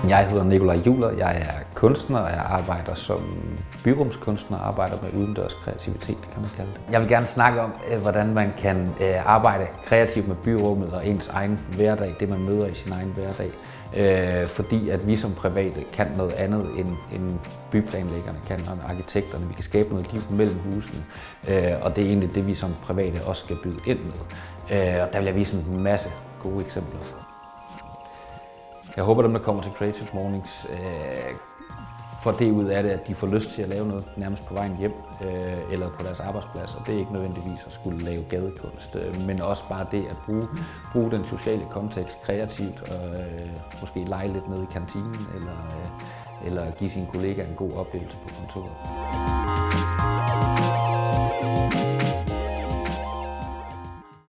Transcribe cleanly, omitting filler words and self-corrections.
Jeg hedder Nikolaj Juler, jeg er kunstner, og jeg arbejder som byrumskunstner og arbejder med udendørs kreativitet, kan man kalde det. Jeg vil gerne snakke om, hvordan man kan arbejde kreativt med byrummet og ens egen hverdag, det man møder i sin egen hverdag. Fordi at vi som private kan noget andet end byplanlæggerne kan, og arkitekterne. Vi kan skabe noget liv mellem husene, og det er egentlig det, vi som private også skal byde ind med. Og der vil jeg vise en masse gode eksempler. Jeg håber, dem der kommer til Creative Mornings får det ud af det, at de får lyst til at lave noget nærmest på vejen hjem eller på deres arbejdsplads. Og det er ikke nødvendigvis at skulle lave gadekunst, men også bare det at bruge den sociale kontekst kreativt og måske lege lidt nede i kantinen eller give sine kollegaer en god oplevelse på kontoret.